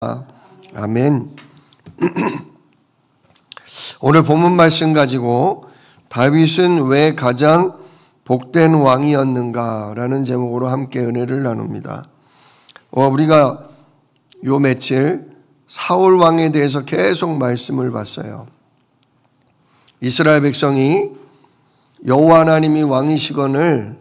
아멘. 오늘 본문 말씀 가지고 다윗은 왜 가장 복된 왕이었는가라는 제목으로 함께 은혜를 나눕니다. 우리가 요 며칠 사울 왕에 대해서 계속 말씀을 봤어요. 이스라엘 백성이 여호와 하나님이 왕이시거늘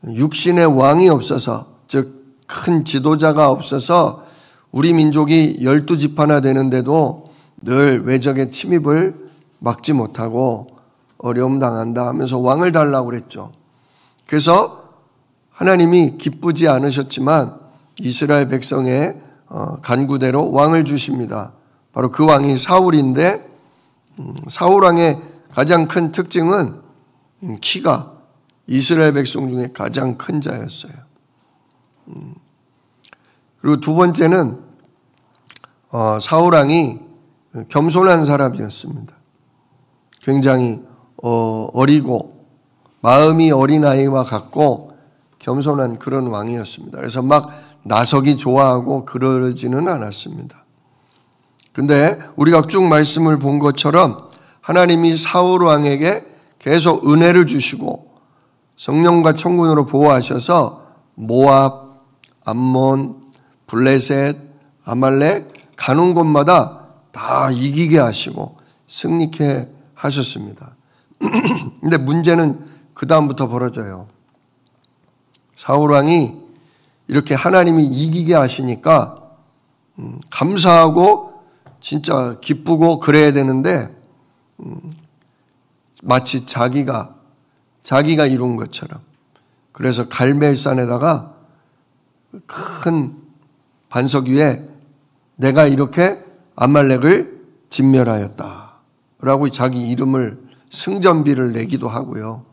육신의 왕이 없어서, 즉 큰 지도자가 없어서 우리 민족이 12지파나 되는데도 늘 외적의 침입을 막지 못하고 어려움 당한다 하면서 왕을 달라고 그랬죠. 그래서 하나님이 기쁘지 않으셨지만 이스라엘 백성의 간구대로 왕을 주십니다. 바로 그 왕이 사울인데, 사울 왕의 가장 큰 특징은 키가 이스라엘 백성 중에 가장 큰 자였어요. 그리고 두 번째는 사울 왕이 겸손한 사람이었습니다. 굉장히 어리고 마음이 어린아이와 같고 겸손한 그런 왕이었습니다. 그래서 막 나서기 좋아하고 그러지는 않았습니다. 근데 우리가 쭉 말씀을 본 것처럼 하나님이 사울 왕에게 계속 은혜를 주시고 성령과 천군으로 보호하셔서 모압, 암몬, 블레셋, 아말렉 가는 곳마다 다 이기게 하시고 승리케 하셨습니다. 근데 문제는 그 다음부터 벌어져요. 사울 왕이 이렇게 하나님이 이기게 하시니까 감사하고 진짜 기쁘고 그래야 되는데 마치 자기가 이룬 것처럼, 그래서 갈멜산에다가 큰 반석 위에 내가 이렇게 아말렉을 진멸하였다 라고 자기 이름을 승전비를 내기도 하고요.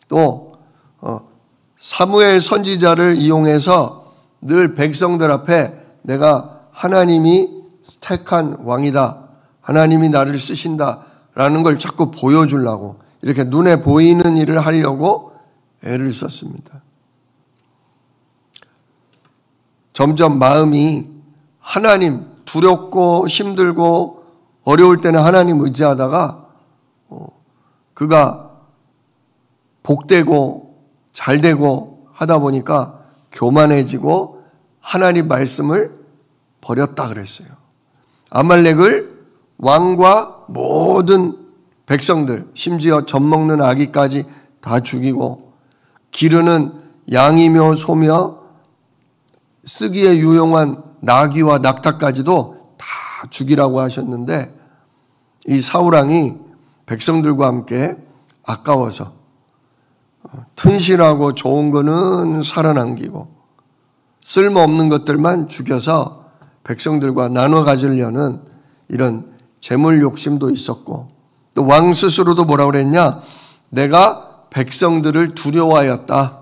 또 사무엘 선지자를 이용해서 늘 백성들 앞에 내가 하나님이 택한 왕이다, 하나님이 나를 쓰신다 라는 걸 자꾸 보여주려고 이렇게 눈에 보이는 일을 하려고 애를 썼습니다. 점점 마음이 하나님, 두렵고 힘들고 어려울 때는 하나님 의지하다가 그가 복되고 잘되고 하다 보니까 교만해지고 하나님 말씀을 버렸다 그랬어요. 아말렉을 왕과 모든 백성들, 심지어 젖먹는 아기까지 다 죽이고 기르는 양이며 소며 쓰기에 유용한 나귀와 낙타까지도 다 죽이라고 하셨는데, 이 사울 왕이 백성들과 함께 아까워서 튼실하고 좋은 거는 살아남기고 쓸모없는 것들만 죽여서 백성들과 나눠 가지려는 이런 재물 욕심도 있었고, 또 왕 스스로도 뭐라고 그랬냐? 내가 백성들을 두려워하였다.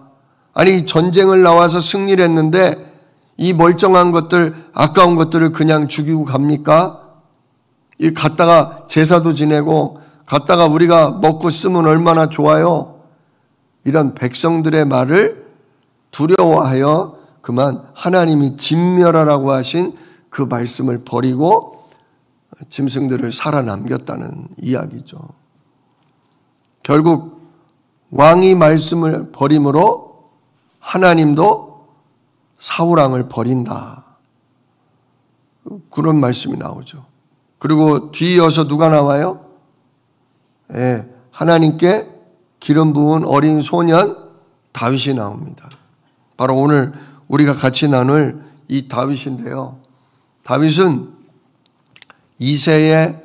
아니, 전쟁을 나와서 승리를 했는데 이 멀쩡한 것들, 아까운 것들을 그냥 죽이고 갑니까? 이 갔다가 제사도 지내고 갔다가 우리가 먹고 쓰면 얼마나 좋아요. 이런 백성들의 말을 두려워하여 그만 하나님이 진멸하라고 하신 그 말씀을 버리고 짐승들을 살아남겼다는 이야기죠. 결국 왕이 말씀을 버림으로 하나님도 사울 왕을 버린다, 그런 말씀이 나오죠. 그리고 뒤이어서 누가 나와요? 하나님께 기름 부은 어린 소년 다윗이 나옵니다. 바로 오늘 우리가 같이 나눌 이 다윗인데요. 다윗은 이새의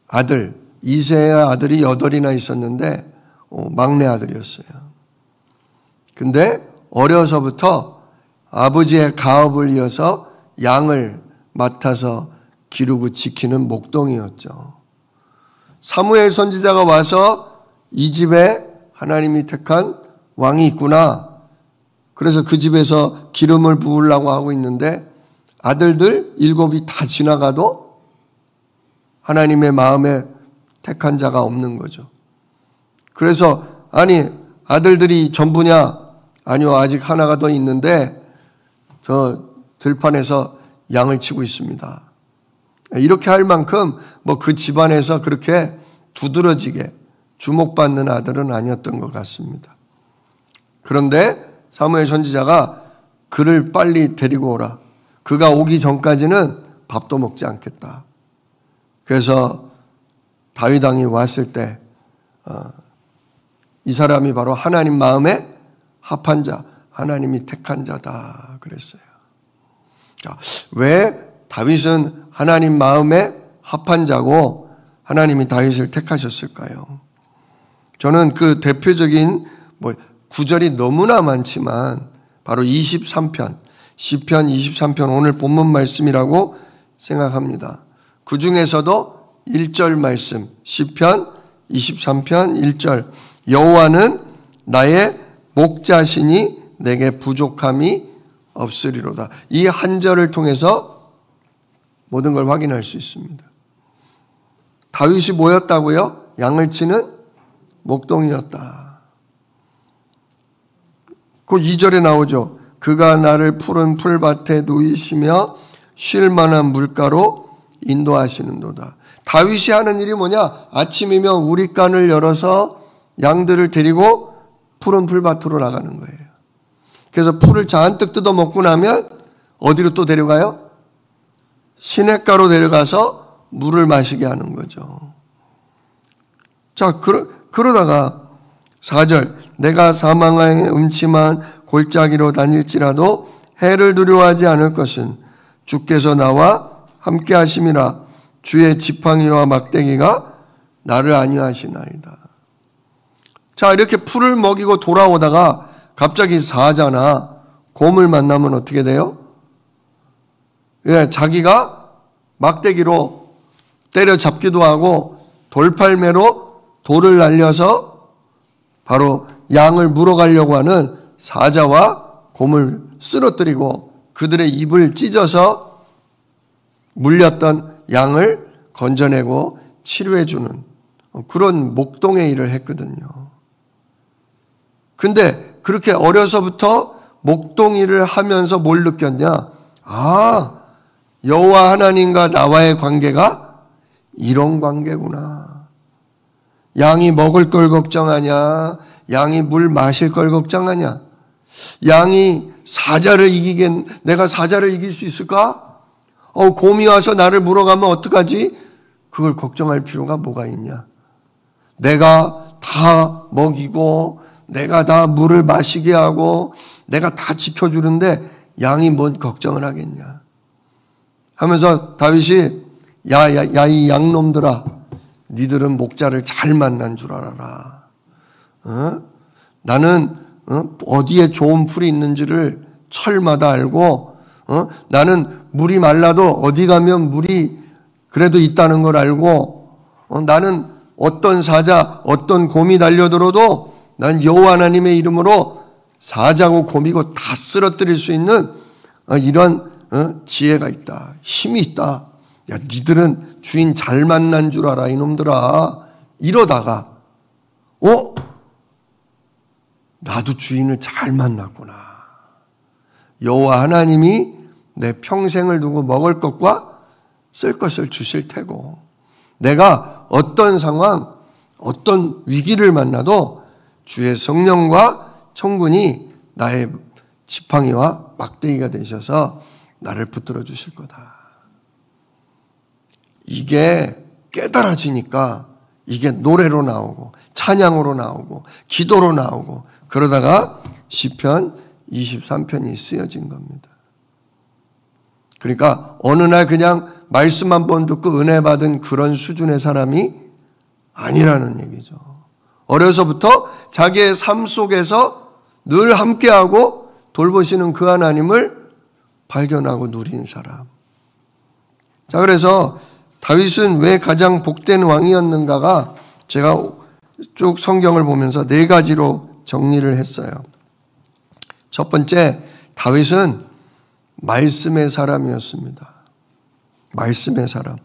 아들이 8이나 있었는데 막내 아들이었어요. 근데 어려서부터 아버지의 가업을 이어서 양을 맡아서 기르고 지키는 목동이었죠. 사무엘 선지자가 와서 이 집에 하나님이 택한 왕이 있구나, 그래서 그 집에서 기름을 부으려고 하고 있는데 아들들 7이 다 지나가도 하나님의 마음에 택한 자가 없는 거죠. 그래서 아니, 아들들이 전부냐? 아니요, 아직 하나가 더 있는데 저 들판에서 양을 치고 있습니다. 이렇게 할 만큼 뭐 그 집안에서 그렇게 두드러지게 주목받는 아들은 아니었던 것 같습니다. 그런데 사무엘 선지자가 그를 빨리 데리고 오라. 그가 오기 전까지는 밥도 먹지 않겠다. 그래서 다윗 왕이 왔을 때 이 사람이 바로 하나님 마음에 합한 자, 하나님이 택한 자다 그랬어요. 자, 왜 다윗은 하나님 마음에 합한 자고 하나님이 다윗을 택하셨을까요? 저는 그 대표적인 구절이 너무나 많지만 바로 23편, 시편 23편 오늘 본문 말씀이라고 생각합니다. 그 중에서도 1절 말씀, 시편 23편 1절, 여호와는 나의 목자시니 내게 부족함이 없으리로다. 이 한 절을 통해서 모든 걸 확인할 수 있습니다. 다윗이 뭐였다고요? 양을 치는 목동이었다. 그 2절에 나오죠. 그가 나를 푸른 풀밭에 누이시며 쉴 만한 물가로 인도하시는도다. 다윗이 하는 일이 뭐냐? 아침이면 우릿간을 열어서 양들을 데리고 푸른 풀밭으로 나가는 거예요. 그래서 풀을 잔뜩 뜯어먹고 나면 어디로 또 데려가요? 시냇가로 데려가서 물을 마시게 하는 거죠. 자, 그러다가 4절, 내가 사망의 음침한 골짜기로 다닐지라도 해를 두려워하지 않을 것은 주께서 나와 함께 하심이라. 주의 지팡이와 막대기가 나를 안위하시나이다. 자, 이렇게 풀을 먹이고 돌아오다가 갑자기 사자나 곰을 만나면 어떻게 돼요? 예, 자기가 막대기로 때려잡기도 하고 돌팔매로 돌을 날려서 바로 양을 물어가려고 하는 사자와 곰을 쓰러뜨리고 그들의 입을 찢어서 물렸던 양을 건져내고 치료해주는 그런 목동의 일을 했거든요. 근데 그렇게 어려서부터 목동 일을 하면서 뭘 느꼈냐? 아, 여호와 하나님과 나와의 관계가 이런 관계구나. 양이 먹을 걸 걱정하냐? 양이 물 마실 걸 걱정하냐? 양이 내가 사자를 이길 수 있을까? 곰이 와서 나를 물어가면 어떡하지? 그걸 걱정할 필요가 뭐가 있냐? 내가 다 먹이고 내가 다 물을 마시게 하고 내가 다 지켜주는데 양이 뭔 걱정을 하겠냐 하면서 다윗이 야 이 양놈들아, 니들은 목자를 잘 만난 줄 알아라. 나는 어디에 좋은 풀이 있는지를 철마다 알고 나는 물이 말라도 어디 가면 물이 그래도 있다는 걸 알고 나는 어떤 사자 어떤 곰이 달려들어도 난 여호와 하나님의 이름으로 사자고 곰이고 다 쓰러뜨릴 수 있는 이런 지혜가 있다. 힘이 있다. 야, 니들은 주인 잘 만난 줄 알아, 이놈들아. 이러다가 나도 주인을 잘 만났구나. 여호와 하나님이 내 평생을 두고 먹을 것과 쓸 것을 주실 테고 내가 어떤 상황, 어떤 위기를 만나도 주의 성령과 천군이 나의 지팡이와 막대기가 되셔서 나를 붙들어 주실 거다. 이게 깨달아지니까 이게 노래로 나오고 찬양으로 나오고 기도로 나오고 그러다가 시편 23편이 쓰여진 겁니다. 그러니까 어느 날 그냥 말씀 한 번 듣고 은혜 받은 그런 수준의 사람이 아니라는 얘기죠. 어려서부터 자기의 삶 속에서 늘 함께하고 돌보시는 그 하나님을 발견하고 누린 사람. 자, 그래서 다윗은 왜 가장 복된 왕이었는가가 제가 쭉 성경을 보면서 4가지로 정리를 했어요. 첫 번째, 다윗은 말씀의 사람이었습니다. 말씀의 사람.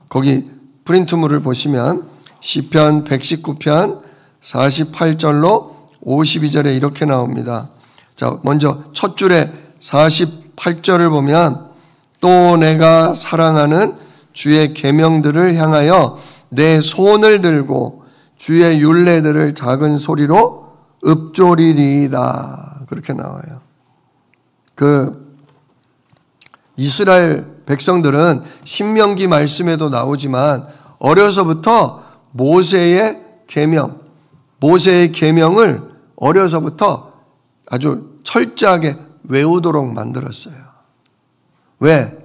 거기 프린트물을 보시면 시편 119편 48절로 52절에 이렇게 나옵니다. 자, 먼저 첫 줄에 48절을 보면 또 내가 사랑하는 주의 계명들을 향하여 내 손을 들고 주의 율례들을 작은 소리로 읊조리리이다. 그렇게 나와요. 이스라엘 백성들은 신명기 말씀에도 나오지만 어려서부터 모세의 계명을 어려서부터 아주 철저하게 외우도록 만들었어요. 왜?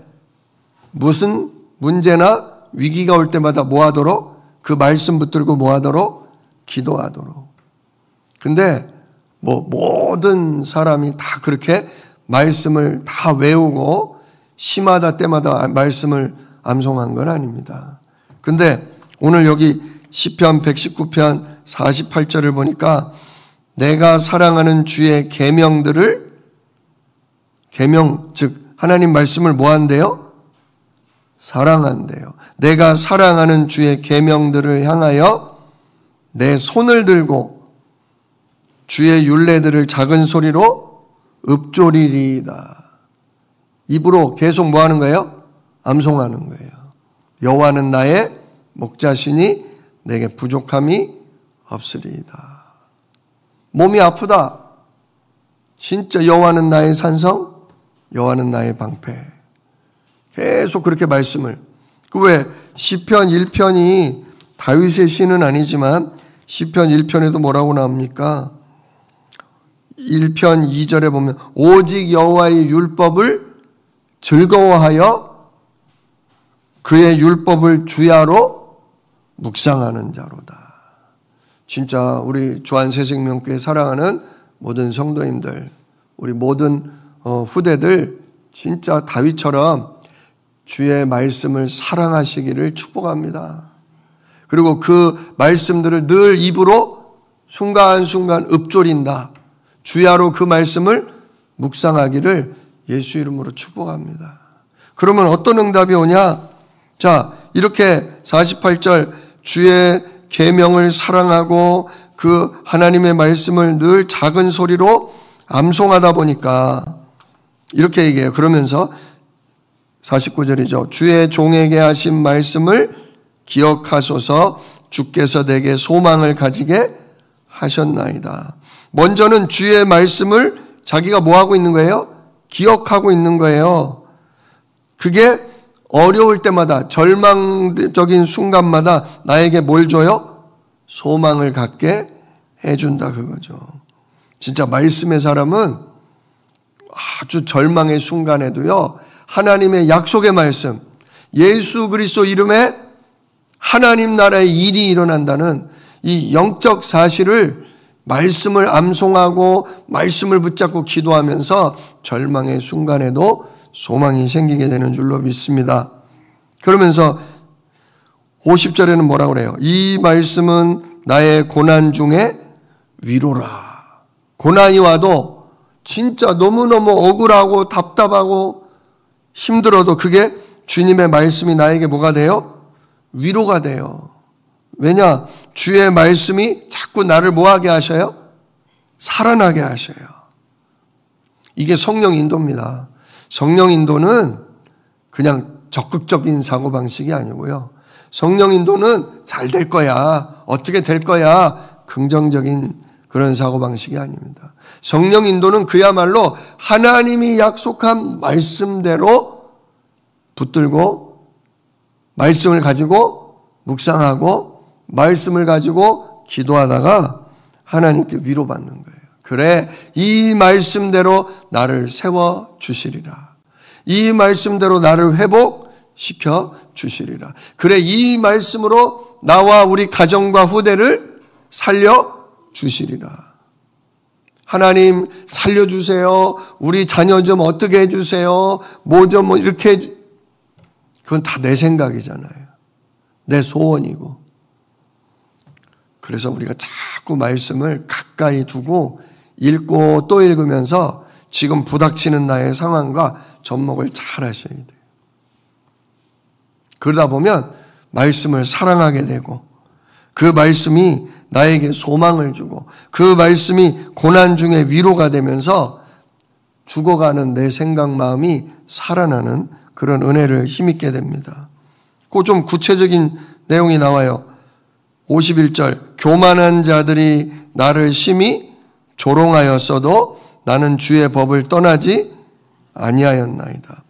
무슨 문제나 위기가 올 때마다 뭐 하도록? 그 말씀 붙들고 뭐 하도록? 기도하도록. 근데 모든 사람이 다 그렇게 말씀을 다 외우고 시마다 때마다 말씀을 암송한 건 아닙니다. 근데 오늘 여기 시편 119편 48절을 보니까 내가 사랑하는 주의 계명들을 즉 하나님 말씀을 뭐 한대요? 사랑한대요. 내가 사랑하는 주의 계명들을 향하여 내 손을 들고 주의 율례들을 작은 소리로 읊조리리이다. 입으로 계속 뭐 하는 거예요? 암송하는 거예요. 여호와는 나의 목자시니 내게 부족함이 없으리이다. 몸이 아프다. 진짜 여호와는 나의 산성, 여호와는 나의 방패. 계속 그렇게 말씀을. 왜 시편 1편이 다윗의 시는 아니지만 시편 1편에도 뭐라고 나옵니까? 1편 2절에 보면 오직 여호와의 율법을 즐거워하여 그의 율법을 주야로 묵상하는 자로다. 진짜 우리 주안새생명교회 사랑하는 모든 성도님들, 우리 모든 후대들 진짜 다윗처럼 주의 말씀을 사랑하시기를 축복합니다. 그리고 그 말씀들을 늘 입으로 순간순간 읊조린다. 주야로 그 말씀을 묵상하기를 예수 이름으로 축복합니다. 그러면 어떤 응답이 오냐? 자, 이렇게 48절 주의 계명을 사랑하고 그 하나님의 말씀을 늘 작은 소리로 암송하다 보니까 이렇게 얘기해요. 그러면서 49절이죠. 주의 종에게 하신 말씀을 기억하소서 주께서 내게 소망을 가지게 하셨나이다. 먼저는 주의 말씀을 자기가 뭐 하고 있는 거예요? 기억하고 있는 거예요. 그게 어려울 때마다 절망적인 순간마다 나에게 뭘 줘요? 소망을 갖게 해준다 그거죠. 진짜 말씀의 사람은 아주 절망의 순간에도요. 하나님의 약속의 말씀, 예수 그리스도 이름에 하나님 나라의 일이 일어난다는 이 영적 사실을 말씀을 암송하고 말씀을 붙잡고 기도하면서 절망의 순간에도 소망이 생기게 되는 줄로 믿습니다. 그러면서 50절에는 뭐라고 그래요? 이 말씀은 나의 고난 중에 위로라. 고난이 와도 진짜 너무너무 억울하고 답답하고 힘들어도 그게 주님의 말씀이 나에게 뭐가 돼요? 위로가 돼요. 왜냐? 주의 말씀이 자꾸 나를 뭐하게 하셔요? 살아나게 하셔요. 이게 성령 인도입니다. 성령 인도는 그냥 적극적인 사고방식이 아니고요. 성령 인도는 잘 될 거야. 어떻게 될 거야. 긍정적인 그런 사고방식이 아닙니다. 성령 인도는 그야말로 하나님이 약속한 말씀대로 붙들고 말씀을 가지고 묵상하고 말씀을 가지고 기도하다가 하나님께 위로받는 거예요. 그래, 이 말씀대로 나를 세워주시리라. 이 말씀대로 나를 회복시켜 주시리라. 그래, 이 말씀으로 나와 우리 가정과 후대를 살려주시리라. 하나님 살려주세요. 우리 자녀 좀 어떻게 해주세요. 뭐 좀 이렇게 그건 다 내 생각이잖아요. 내 소원이고. 그래서 우리가 자꾸 말씀을 가까이 두고 읽고 또 읽으면서 지금 부닥치는 나의 상황과 접목을 잘 하셔야 돼요. 그러다 보면 말씀을 사랑하게 되고 그 말씀이 나에게 소망을 주고 그 말씀이 고난 중에 위로가 되면서 죽어가는 내 생각 마음이 살아나는 그런 은혜를 힘입게 됩니다. 그 좀 구체적인 내용이 나와요. 51절, 교만한 자들이 나를 심히 조롱하였어도 나는 주의 법을 떠나지 아니하였나이다.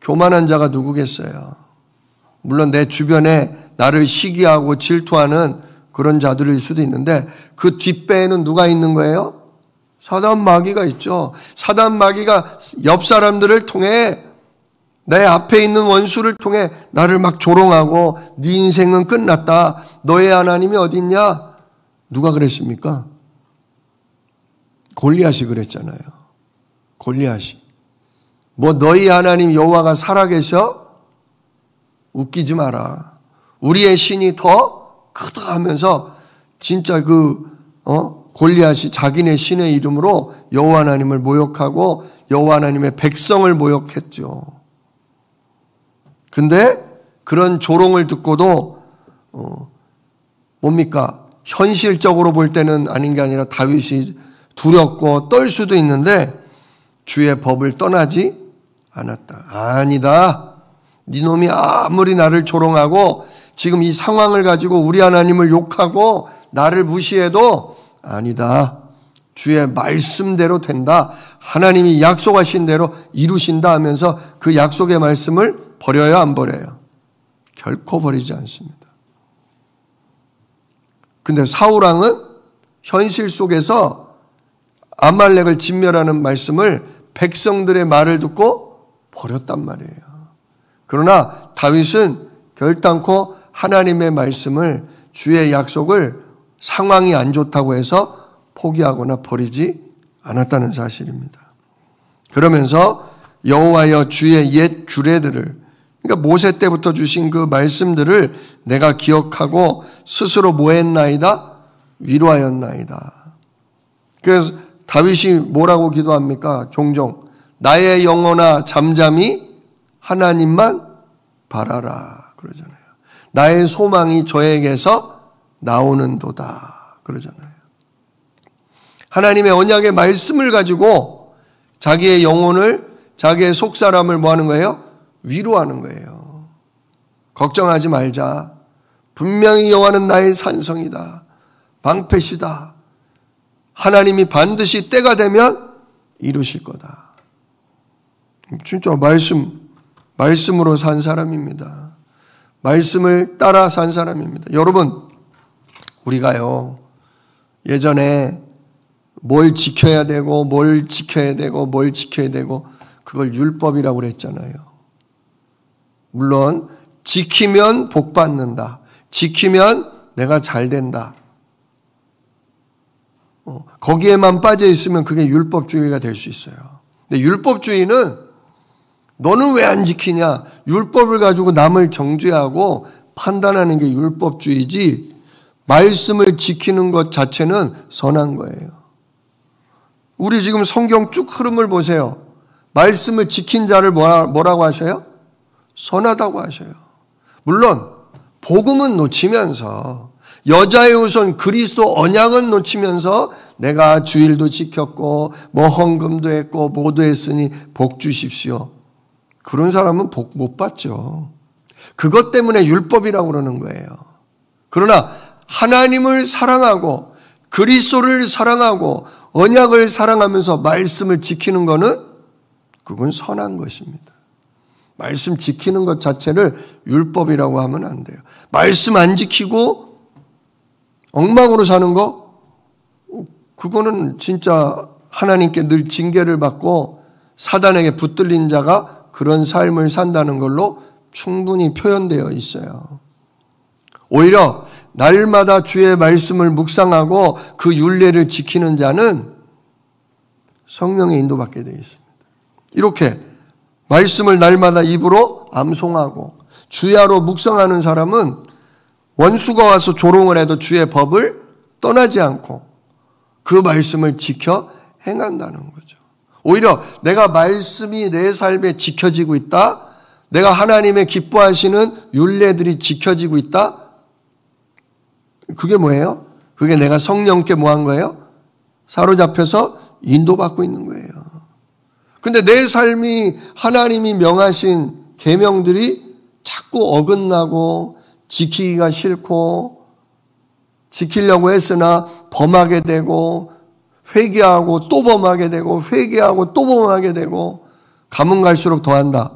교만한 자가 누구겠어요? 물론 내 주변에 나를 시기하고 질투하는 그런 자들일 수도 있는데 그 뒷배에는 누가 있는 거예요? 사단 마귀가 있죠. 사단 마귀가 옆 사람들을 통해 내 앞에 있는 원수를 통해 나를 막 조롱하고 네 인생은 끝났다. 너의 하나님이 어디 있냐? 누가 그랬습니까? 골리앗이 그랬잖아요. 골리앗이. 뭐 너희 하나님 여호와가 살아계셔? 웃기지 마라. 우리의 신이 더 크다 하면서 진짜 골리앗이 자기네 신의 이름으로 여호와 하나님을 모욕하고 여호와 하나님의 백성을 모욕했죠. 근데 그런 조롱을 듣고도 뭡니까? 현실적으로 볼 때는 아닌 게 아니라 다윗이 두렵고 떨 수도 있는데 주의 법을 떠나지 않았다. 아니다. 네 놈이 아무리 나를 조롱하고 지금 이 상황을 가지고 우리 하나님을 욕하고 나를 무시해도 아니다. 주의 말씀대로 된다. 하나님이 약속하신 대로 이루신다 하면서 그 약속의 말씀을 버려요, 안 버려요? 결코 버리지 않습니다. 근데 사울왕은 현실 속에서 아말렉을 진멸하는 말씀을 백성들의 말을 듣고 버렸단 말이에요. 그러나 다윗은 결단코 하나님의 말씀을, 주의 약속을 상황이 안 좋다고 해서 포기하거나 버리지 않았다는 사실입니다. 그러면서 여호와여 주의 옛 규례들을, 그러니까 모세 때부터 주신 그 말씀들을 내가 기억하고 스스로 뭐 했나이다? 위로하였나이다. 그래서 다윗이 뭐라고 기도합니까? 종종 나의 영혼아 잠잠히 하나님만 바라라 그러잖아요. 나의 소망이 저에게서 나오는도다 그러잖아요. 하나님의 언약의 말씀을 가지고 자기의 영혼을, 자기의 속사람을 뭐 하는 거예요? 위로하는 거예요. 걱정하지 말자. 분명히 여호와는 나의 산성이다. 방패시다. 하나님이 반드시 때가 되면 이루실 거다. 진짜 말씀으로 산 사람입니다. 말씀을 따라 산 사람입니다. 여러분, 우리가요, 예전에 뭘 지켜야 되고, 뭘 지켜야 되고, 뭘 지켜야 되고, 그걸 율법이라고 그랬잖아요. 물론, 지키면 복 받는다. 지키면 내가 잘 된다. 거기에만 빠져 있으면 그게 율법주의가 될 수 있어요. 근데 율법주의는 너는 왜 안 지키냐? 율법을 가지고 남을 정죄하고 판단하는 게 율법주의지, 말씀을 지키는 것 자체는 선한 거예요. 우리 지금 성경 쭉 흐름을 보세요. 말씀을 지킨 자를 뭐라고 하셔요? 선하다고 하셔요. 물론 복음은 놓치면서, 여자의 우선 그리스도 언약은 놓치면서 내가 주일도 지켰고 뭐 헌금도 했고 모두 했으니 복 주십시오. 그런 사람은 복 못 받죠. 그것 때문에 율법이라고 그러는 거예요. 그러나 하나님을 사랑하고 그리스도를 사랑하고 언약을 사랑하면서 말씀을 지키는 것은 그건 선한 것입니다. 말씀 지키는 것 자체를 율법이라고 하면 안 돼요. 말씀 안 지키고 엉망으로 사는 거, 그거는 진짜 하나님께 늘 징계를 받고 사단에게 붙들린 자가 그런 삶을 산다는 걸로 충분히 표현되어 있어요. 오히려 날마다 주의 말씀을 묵상하고 그 율례를 지키는 자는 성령의 인도받게 되어 있습니다. 이렇게 말씀을 날마다 입으로 암송하고 주야로 묵상하는 사람은 원수가 와서 조롱을 해도 주의 법을 떠나지 않고 그 말씀을 지켜 행한다는 거죠. 오히려 내가 말씀이 내 삶에 지켜지고 있다, 내가 하나님의 기뻐하시는 율례들이 지켜지고 있다, 그게 뭐예요? 그게 내가 성령께 뭐 한 거예요? 사로잡혀서 인도받고 있는 거예요. 근데 내 삶이 하나님이 명하신 계명들이 자꾸 어긋나고 지키기가 싫고 지키려고 했으나 범하게 되고 회개하고 또 범하게 되고 회개하고 또 범하게 되고 가면 갈수록 더한다.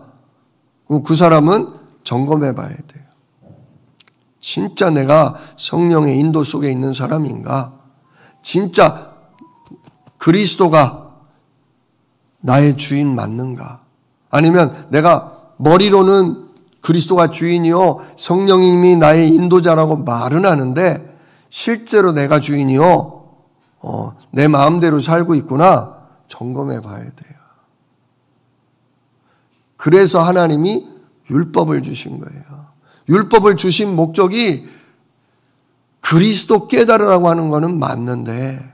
그 사람은 점검해 봐야 돼요. 진짜 내가 성령의 인도 속에 있는 사람인가? 진짜 그리스도가 나의 주인 맞는가? 아니면 내가 머리로는 그리스도가 주인이요 성령님이 나의 인도자라고 말은 하는데 실제로 내가 주인이요 내 마음대로 살고 있구나 점검해 봐야 돼요. 그래서 하나님이 율법을 주신 거예요. 율법을 주신 목적이 그리스도 깨달으라고 하는 것은 맞는데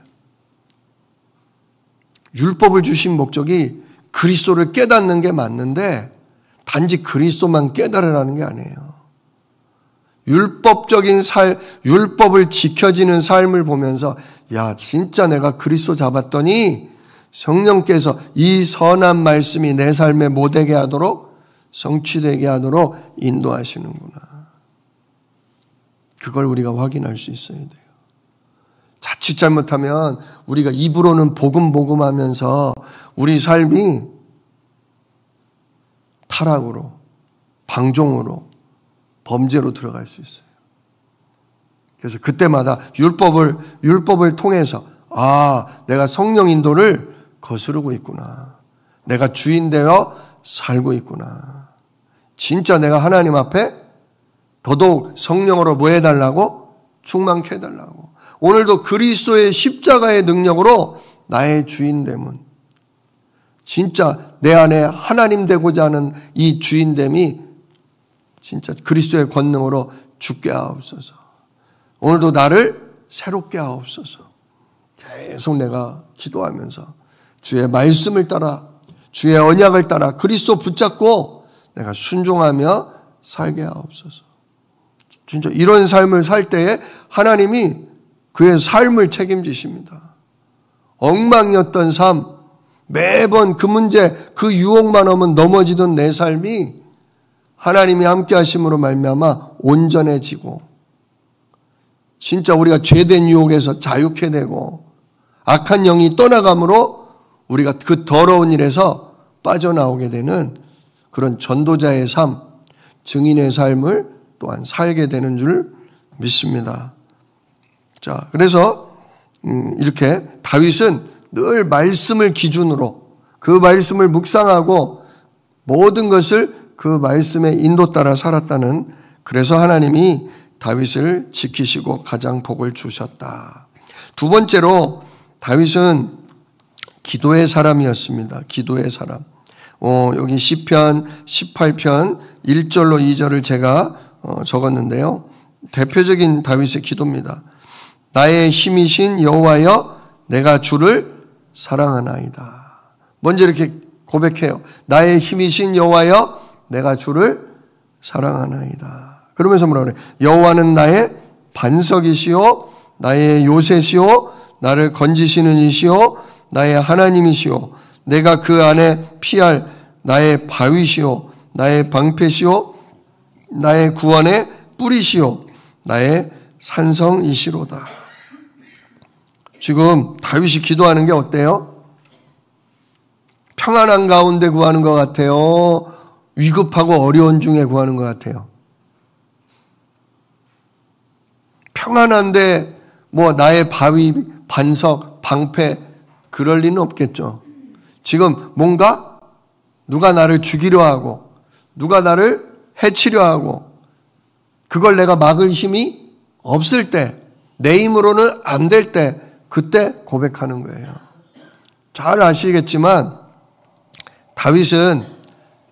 율법을 주신 목적이 그리스도를 깨닫는 게 맞는데 단지 그리스도만 깨달으라는 게 아니에요. 율법적인 율법을 지켜지는 삶을 보면서 야 진짜 내가 그리스도 잡았더니 성령께서 이 선한 말씀이 내 삶에 못되게 하도록 성취되게 하도록 인도하시는구나. 그걸 우리가 확인할 수 있어야 돼요. 자칫 잘못하면 우리가 입으로는 복음 하면서 우리 삶이 타락으로 방종으로 범죄로 들어갈 수 있어요. 그래서 그때마다 율법을 통해서 내가 성령 인도를 거스르고 있구나. 내가 주인 되어 살고 있구나. 진짜 내가 하나님 앞에 더더욱 성령으로 뭐 해달라고? 충만케 해달라고. 오늘도 그리스도의 십자가의 능력으로 나의 주인됨은 진짜 내 안에 하나님 되고자 하는 이 주인됨이 진짜 그리스도의 권능으로 죽게 하옵소서. 오늘도 나를 새롭게 하옵소서. 계속 내가 기도하면서 주의 말씀을 따라 주의 언약을 따라 그리스도 붙잡고 내가 순종하며 살게 하옵소서. 진짜 이런 삶을 살 때에 하나님이 그의 삶을 책임지십니다. 엉망이었던 삶, 매번 그 문제, 그 유혹만 오면 넘어지던 내 삶이 하나님이 함께 하심으로 말미암아 온전해지고 진짜 우리가 죄된 유혹에서 자유케 되고 악한 영이 떠나감으로 우리가 그 더러운 일에서 빠져나오게 되는 그런 전도자의 삶, 증인의 삶을 또한 살게 되는 줄 믿습니다. 자, 그래서 이렇게 다윗은 늘 말씀을 기준으로 그 말씀을 묵상하고 모든 것을 그 말씀의 인도 따라 살았다는 그래서 하나님이 다윗을 지키시고 가장 복을 주셨다. 두 번째로 다윗은 기도의 사람이었습니다. 기도의 사람. 여기 시편 18편 1절로 2절을 제가 적었는데요. 대표적인 다윗의 기도입니다. 나의 힘이신 여호와여 내가 주를 사랑하나이다. 먼저 이렇게 고백해요. 나의 힘이신 여호와여 내가 주를 사랑하나이다. 그러면서 뭐라 그래? 여호와는 나의 반석이시오 나의 요새시오 나를 건지시는 이시오 나의 하나님이시오 내가 그 안에 피할 나의 바위시오 나의 방패시오 나의 구원의 뿌리시오 나의 산성이시로다. 지금 다윗이 기도하는 게 어때요? 평안한 가운데 구하는 것 같아요? 위급하고 어려운 중에 구하는 것 같아요? 평안한데 뭐 나의 바위, 반석, 방패 그럴 리는 없겠죠. 지금 뭔가 누가 나를 죽이려 하고 누가 나를 해치려 하고 그걸 내가 막을 힘이 없을 때 내 힘으로는 안 될 때 그때 고백하는 거예요. 잘 아시겠지만 다윗은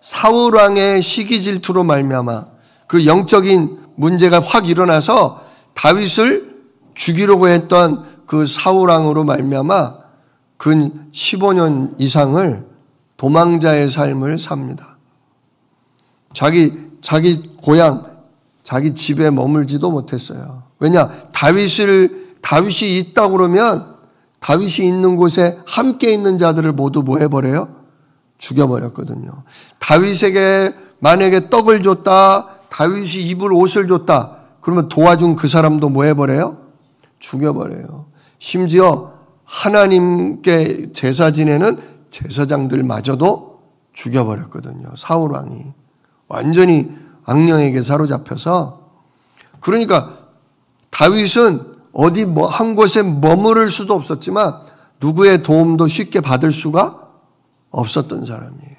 사울왕의 시기 질투로 말미암아 그 영적인 문제가 확 일어나서 다윗을 죽이려고 했던 그 사울왕으로 말미암아 근 15년 이상을 도망자의 삶을 삽니다. 자기 고향, 자기 집에 머물지도 못했어요. 왜냐? 다윗이 있다고 그러면 다윗이 있는 곳에 함께 있는 자들을 모두 뭐 해버려요? 죽여버렸거든요. 다윗에게 만약에 떡을 줬다, 다윗이 입을 옷을 줬다, 그러면 도와준 그 사람도 뭐 해버려요? 죽여버려요. 심지어 하나님께 제사 지내는 제사장들마저도 죽여버렸거든요. 사울 왕이 완전히 악령에게 사로잡혀서. 그러니까 다윗은 어디 한 곳에 머무를 수도 없었지만 누구의 도움도 쉽게 받을 수가 없었던 사람이에요.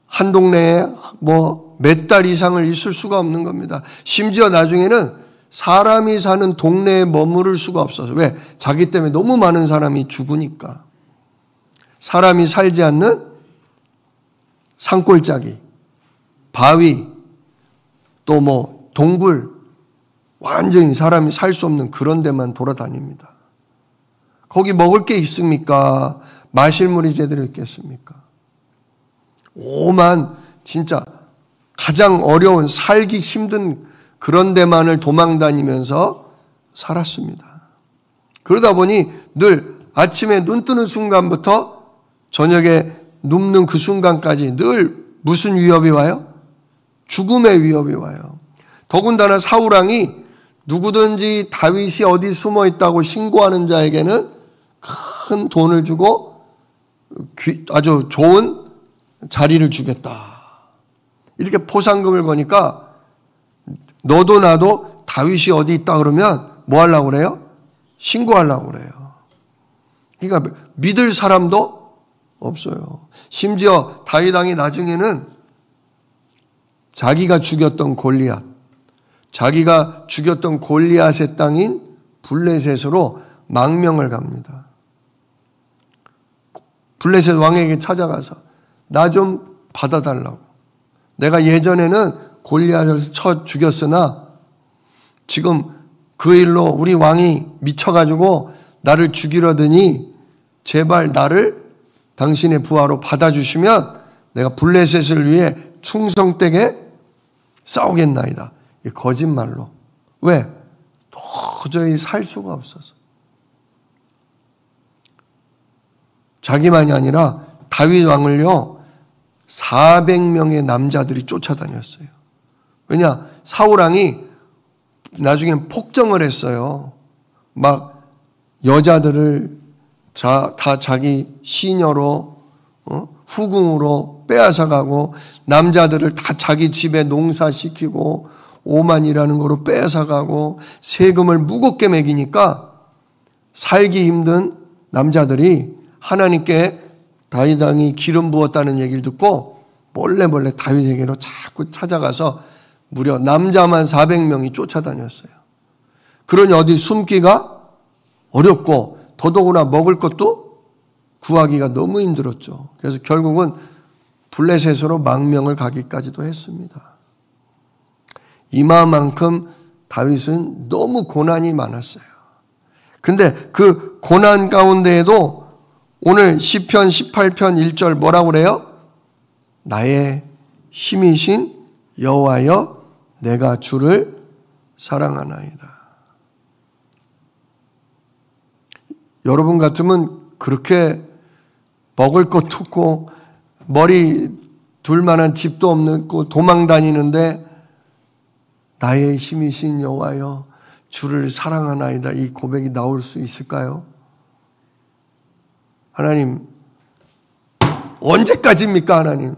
한 동네에 몇 달 이상을 있을 수가 없는 겁니다. 심지어 나중에는 사람이 사는 동네에 머무를 수가 없어서. 왜? 자기 때문에 너무 많은 사람이 죽으니까. 사람이 살지 않는 산골짜기, 바위, 또 동굴, 완전히 사람이 살 수 없는 그런 데만 돌아다닙니다. 거기 먹을 게 있습니까? 마실 물이 제대로 있겠습니까? 오만 진짜 가장 어려운 살기 힘든 그런 데만을 도망다니면서 살았습니다. 그러다 보니 늘 아침에 눈 뜨는 순간부터 저녁에 눕는 그 순간까지 늘 무슨 위협이 와요? 죽음의 위협이 와요. 더군다나 사울 왕이 누구든지 다윗이 어디 숨어 있다고 신고하는 자에게는 큰 돈을 주고 아주 좋은 자리를 주겠다. 이렇게 포상금을 거니까 너도 나도 다윗이 어디 있다 그러면 뭐 하려고 그래요? 신고하려고 그래요. 그러니까 믿을 사람도 없어요. 심지어 다윗 왕이 나중에는 자기가 죽였던 골리앗, 자기가 죽였던 골리앗의 땅인 블레셋으로 망명을 갑니다. 블레셋 왕에게 찾아가서 나 좀 받아달라고. 내가 예전에는 골리앗을 쳐 죽였으나 지금 그 일로 우리 왕이 미쳐가지고 나를 죽이려더니 제발 나를 당신의 부하로 받아주시면 내가 블레셋을 위해 충성되게 싸우겠나이다. 거짓말로. 왜? 도저히 살 수가 없어서. 자기만이 아니라 다윗 왕을요 400명의 남자들이 쫓아다녔어요. 왜냐? 사울 왕이 나중엔 폭정을 했어요. 막 여자들을 다 자기 시녀로 후궁으로 빼앗아가고 남자들을 다 자기 집에 농사시키고 오만이라는 거로 빼앗아가고 세금을 무겁게 매기니까 살기 힘든 남자들이 하나님께 다윗 왕이 기름 부었다는 얘기를 듣고 몰래 다윗에게로 자꾸 찾아가서 무려 남자만 400명이 쫓아다녔어요. 그러니 어디 숨기가 어렵고 더더구나 먹을 것도 구하기가 너무 힘들었죠. 그래서 결국은 블레셋으로 망명을 가기까지도 했습니다. 이마만큼 다윗은 너무 고난이 많았어요. 그런데 그 고난 가운데에도 오늘 시편 18편 1절 뭐라고 그래요? 나의 힘이신 여호와여 내가 주를 사랑하나이다. 여러분 같으면 그렇게 먹을 것도 없고 머리 둘 만한 집도 없고 도망 다니는데 나의 힘이신 여호와여 주를 사랑하나이다 이 고백이 나올 수 있을까요? 하나님 언제까지입니까 하나님?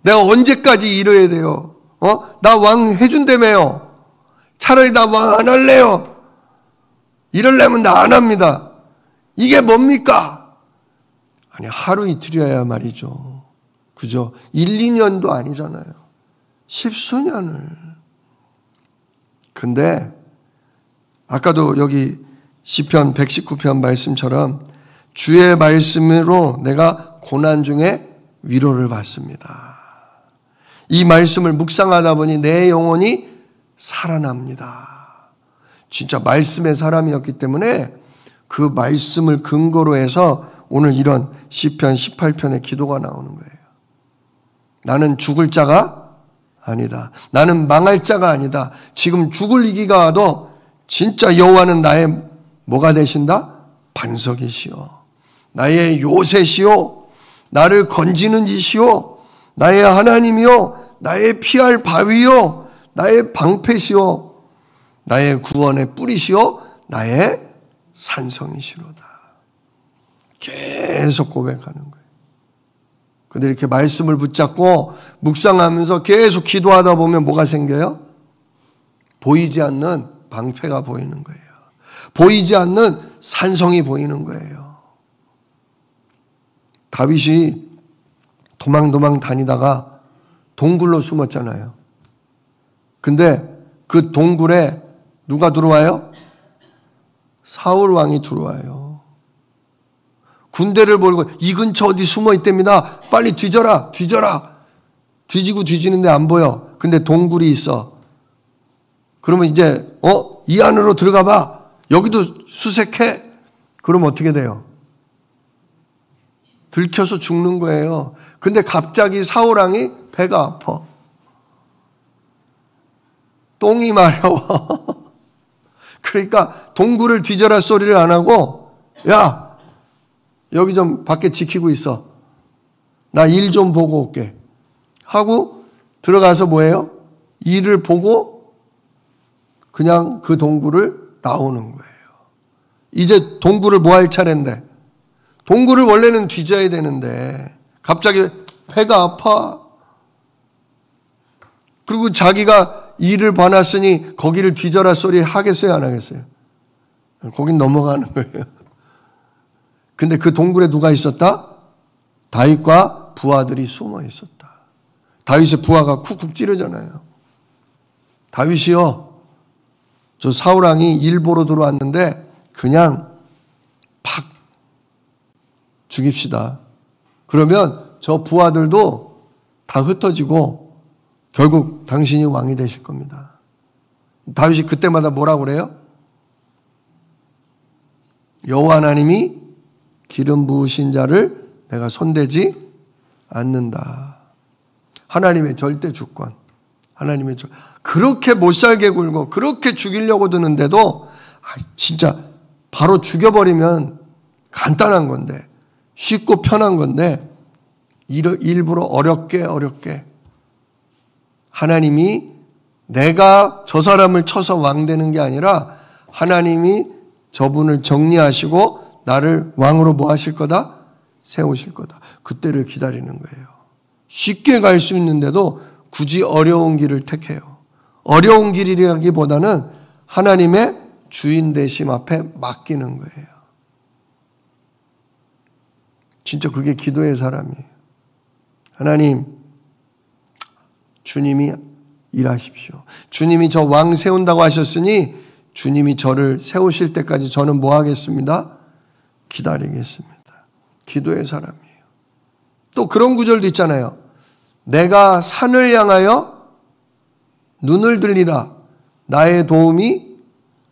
내가 언제까지 이래야 돼요? 나 왕 해준다며요. 차라리 나 왕 안 할래요. 이러려면 나 안 합니다. 이게 뭡니까? 아니 하루 이틀이어야 말이죠. 그죠? 1, 2년도 아니잖아요. 십수년을. 근데 아까도 여기 시편 119편 말씀처럼 주의 말씀으로 내가 고난 중에 위로를 받습니다. 이 말씀을 묵상하다 보니 내 영혼이 살아납니다. 진짜 말씀의 사람이었기 때문에 그 말씀을 근거로 해서 오늘 이런 시편 18편의 기도가 나오는 거예요. 나는 죽을 자가 아니다. 나는 망할 자가 아니다. 지금 죽을 위기가 와도 진짜 여호와는 나의 뭐가 되신다? 반석이시오. 나의 요새시오. 나를 건지는 이시오, 나의 하나님이요, 나의 피할 바위요, 나의 방패시오, 나의 구원의 뿌리시오, 나의 산성이시로다. 계속 고백하는 거예요. 근데 이렇게 말씀을 붙잡고 묵상하면서 계속 기도하다 보면 뭐가 생겨요? 보이지 않는 방패가 보이는 거예요. 보이지 않는 산성이 보이는 거예요. 다윗이 도망도망 다니다가 동굴로 숨었잖아요. 근데 그 동굴에 누가 들어와요? 사울 왕이 들어와요. 군대를 몰고 이 근처 어디 숨어 있답니다. 빨리 뒤져라, 뒤져라. 뒤지고 뒤지는데 안 보여. 근데 동굴이 있어. 그러면 이제 이 안으로 들어가 봐. 여기도 수색해. 그러면 어떻게 돼요? 들켜서 죽는 거예요. 근데 갑자기 사울 왕이 배가 아파. 똥이 마려워. 그러니까 동굴을 뒤져라 소리를 안 하고, 야, 여기 좀 밖에 지키고 있어. 나 일 좀 보고 올게. 하고 들어가서 뭐예요? 일을 보고 그냥 그 동굴을 나오는 거예요. 이제 동굴을 뭐 할 차례인데, 동굴을 원래는 뒤져야 되는데 갑자기 배가 아파. 그리고 자기가 일을 봐놨으니 거기를 뒤져라 소리 하겠어요, 안 하겠어요? 거긴 넘어가는 거예요. 근데 그 동굴에 누가 있었다? 다윗과 부하들이 숨어 있었다. 다윗의 부하가 쿡쿡 찌르잖아요. 다윗이요, 저 사울 왕이 일 보러 들어왔는데 그냥 팍 죽입시다. 그러면 저 부하들도 다 흩어지고 결국 당신이 왕이 되실 겁니다. 다윗이 그때마다 뭐라고 그래요? 여호와 하나님이 기름 부으신 자를 내가 손대지 않는다. 하나님의 절대 주권. 하나님의 그렇게 못 살게 굴고 그렇게 죽이려고 드는데도 진짜 바로 죽여버리면 간단한 건데, 쉽고 편한 건데 일부러 어렵게 하나님이 내가 저 사람을 쳐서 왕 되는 게 아니라 하나님이 저분을 정리하시고 나를 왕으로 뭐 하실 거다? 세우실 거다. 그때를 기다리는 거예요. 쉽게 갈 수 있는데도 굳이 어려운 길을 택해요. 어려운 길이라기보다는 하나님의 주인 되심 앞에 맡기는 거예요. 진짜 그게 기도의 사람이에요. 하나님, 주님이 일하십시오. 주님이 저 왕 세운다고 하셨으니 주님이 저를 세우실 때까지 저는 뭐 하겠습니다? 기다리겠습니다. 기도의 사람이에요. 또 그런 구절도 있잖아요. 내가 산을 향하여 눈을 들리라. 나의 도움이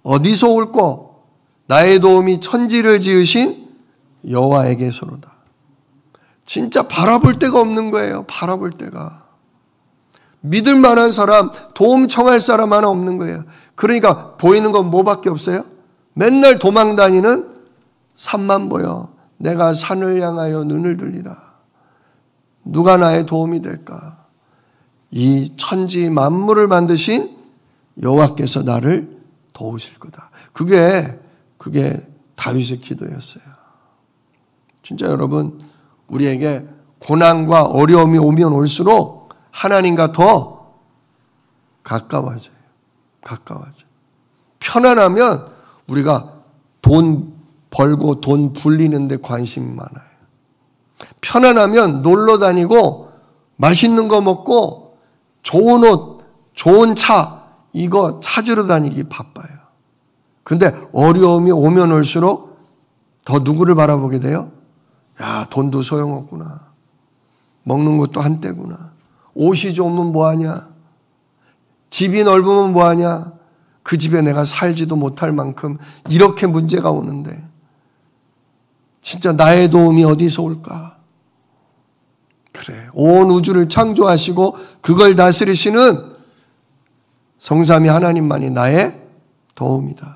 어디서 올꼬? 나의 도움이 천지를 지으신 여호와에게서로다. 진짜 바라볼 데가 없는 거예요. 바라볼 데가. 믿을 만한 사람, 도움 청할 사람 하나 없는 거예요. 그러니까 보이는 건 뭐밖에 없어요? 맨날 도망 다니는 산만 보여. 내가 산을 향하여 눈을 들리라. 누가 나의 도움이 될까? 이 천지 만물을 만드신 여호와께서 나를 도우실 거다. 그게 다윗의 기도였어요. 진짜 여러분, 우리에게 고난과 어려움이 오면 올수록 하나님과 더 가까워져요. 편안하면 우리가 돈 벌고 돈 불리는 데 관심이 많아요. 편안하면 놀러 다니고 맛있는 거 먹고 좋은 옷, 좋은 차 이거 찾으러 다니기 바빠요. 근데 어려움이 오면 올수록 더 누구를 바라보게 돼요? 야, 돈도 소용없구나. 먹는 것도 한때구나. 옷이 좋으면 뭐하냐? 집이 넓으면 뭐하냐? 그 집에 내가 살지도 못할 만큼 이렇게 문제가 오는데 진짜 나의 도움이 어디서 올까? 그래, 온 우주를 창조하시고 그걸 다스리시는 성삼위 하나님만이 나의 도움이다.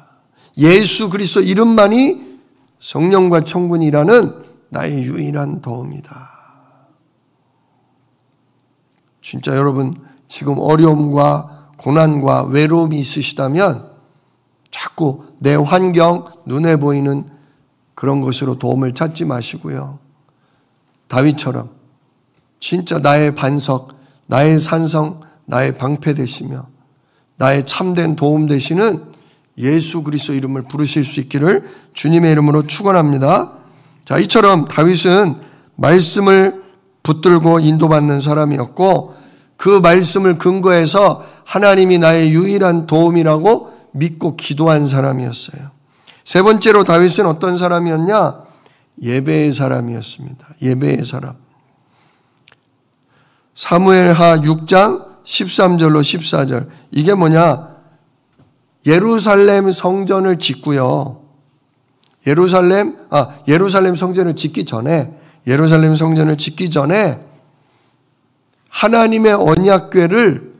예수 그리스도 이름만이 성령과 천군이라는 나의 유일한 도움이다. 진짜 여러분 지금 어려움과 고난과 외로움이 있으시다면 자꾸 내 환경, 눈에 보이는 그런 것으로 도움을 찾지 마시고요. 다윗처럼 진짜 나의 반석, 나의 산성, 나의 방패 되시며 나의 참된 도움 되시는 예수 그리스도 이름을 부르실 수 있기를 주님의 이름으로 축원합니다. 자, 이처럼 다윗은 말씀을 붙들고 인도받는 사람이었고 그 말씀을 근거해서 하나님이 나의 유일한 도움이라고 믿고 기도한 사람이었어요. 세 번째로 다윗은 어떤 사람이었냐? 예배의 사람이었습니다. 예배의 사람. 사무엘하 6장 13절로 14절. 이게 뭐냐? 예루살렘 성전을 짓고요. 예루살렘 성전을 짓기 전에 하나님의 언약궤를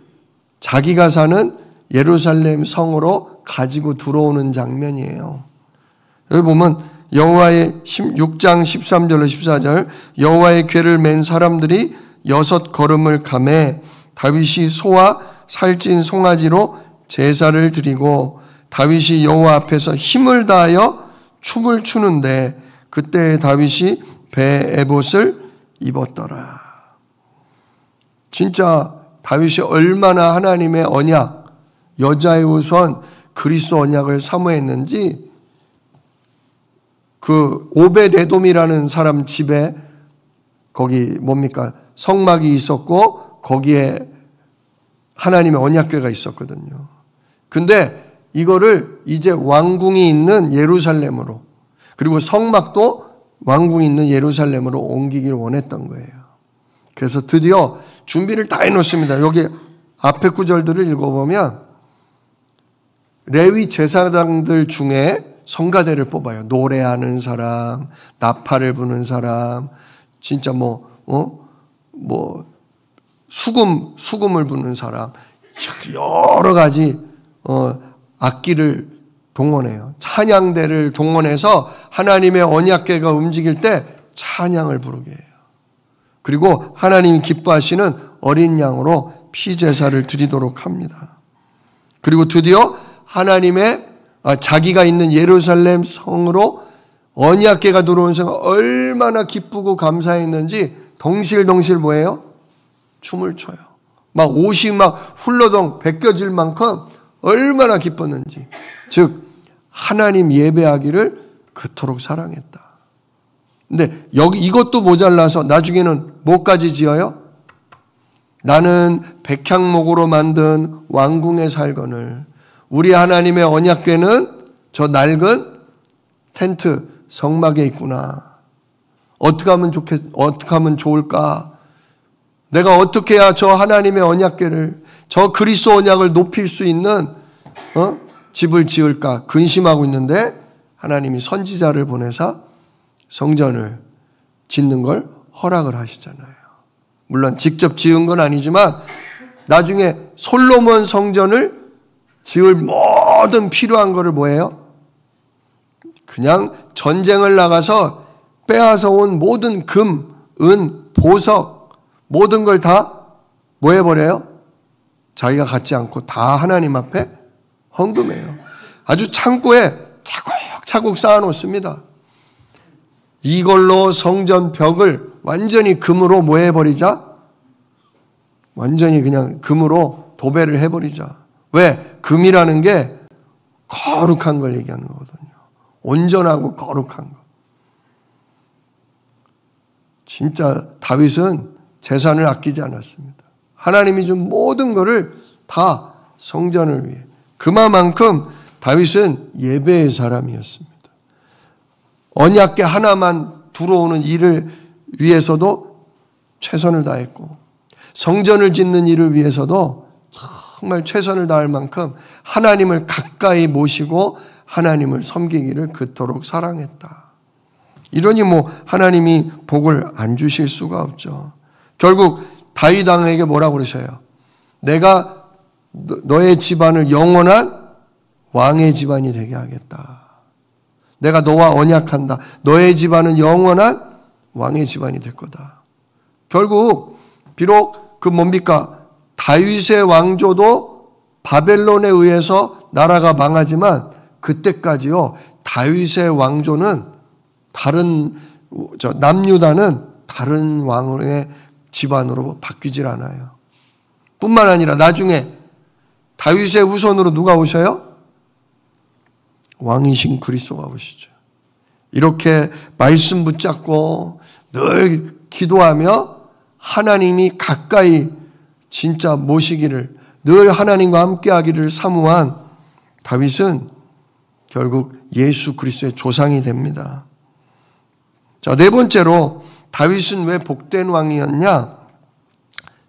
자기가 사는 예루살렘 성으로 가지고 들어오는 장면이에요. 여기 보면 여호와의 6장 13절로 14절 여호와의 궤를 맨 사람들이 6걸음을 가매 다윗이 소와 살찐 송아지로 제사를 드리고 다윗이 여호와 앞에서 힘을 다하여 춤을 추는데 그때 다윗이 배 에봇을 입었더라. 진짜 다윗이 얼마나 하나님의 언약, 여자의 우선 그리스도 언약을 사모했는지 그 오벳에돔이라는 사람 집에 거기 뭡니까? 성막이 있었고 거기에 하나님의 언약궤가 있었거든요. 근데 이거를 이제 왕궁이 있는 예루살렘으로 그리고 성막도 왕궁이 있는 예루살렘으로 옮기기를 원했던 거예요. 그래서 드디어 준비를 다 해놓습니다. 여기 앞에 구절들을 읽어보면 레위 제사장들 중에 성가대를 뽑아요. 노래하는 사람, 나팔을 부는 사람, 진짜 수금을 부는 사람, 여러 가지 악기를 동원해요. 찬양대를 동원해서 하나님의 언약궤가 움직일 때 찬양을 부르게 해요. 그리고 하나님이 기뻐하시는 어린 양으로 피제사를 드리도록 합니다. 그리고 드디어 하나님의 자기가 있는 예루살렘 성으로 언약궤가 들어온 성은 얼마나 기쁘고 감사했는지 덩실덩실 뭐예요? 춤을 춰요. 막 옷이 막 훌러덩 벗겨질 만큼 얼마나 기뻤는지. 즉 하나님 예배하기를 그토록 사랑했다. 근데 여기 이것도 모자라서 나중에는 뭐까지 지어요? 나는 백향목으로 만든 왕궁에 살거늘 우리 하나님의 언약궤는 저 낡은 텐트 성막에 있구나. 어떻게 하면 좋을까? 내가 어떻게 해야 저 하나님의 언약궤를 저 그리스도 언약을 높일 수 있는 집을 지을까 근심하고 있는데 하나님이 선지자를 보내서 성전을 짓는 걸 허락을 하시잖아요. 물론 직접 지은 건 아니지만 나중에 솔로몬 성전을 지을 모든 필요한 거를 뭐예요? 그냥 전쟁을 나가서 빼앗아 온 모든 금, 은, 보석 모든 걸 다 뭐 해버려요? 자기가 갖지 않고 다 하나님 앞에 헌금해요. 아주 창고에 차곡차곡 쌓아놓습니다. 이걸로 성전 벽을 완전히 금으로 뭐 해버리자? 완전히 그냥 금으로 도배를 해버리자. 왜? 금이라는 게 거룩한 걸 얘기하는 거거든요. 온전하고 거룩한 거. 진짜 다윗은 재산을 아끼지 않았습니다. 하나님이 준 모든 것을 다 성전을 위해. 그만큼 다윗은 예배의 사람이었습니다. 언약궤 하나만 들어오는 일을 위해서도 최선을 다했고 성전을 짓는 일을 위해서도 정말 최선을 다할 만큼 하나님을 가까이 모시고 하나님을 섬기기를 그토록 사랑했다. 이러니 하나님이 복을 안 주실 수가 없죠. 결국 다윗 왕에게 뭐라고 그러셔요? 내가 너의 집안을 영원한 왕의 집안이 되게 하겠다. 내가 너와 언약한다. 너의 집안은 영원한 왕의 집안이 될 거다. 결국 비록 그 뭡니까? 다윗의 왕조도 바벨론에 의해서 나라가 망하지만 그때까지요, 다윗의 왕조는 남유다는 다른 왕의 집안으로 바뀌질 않아요. 뿐만 아니라 나중에 다윗의 후손으로 누가 오셔요? 왕이신 그리스도가 오시죠. 이렇게 말씀 붙잡고 늘 기도하며 하나님이 가까이 진짜 모시기를, 늘 하나님과 함께하기를 사모한 다윗은 결국 예수 그리스도의 조상이 됩니다. 자, 네 번째로 다윗은 왜 복된 왕이었냐?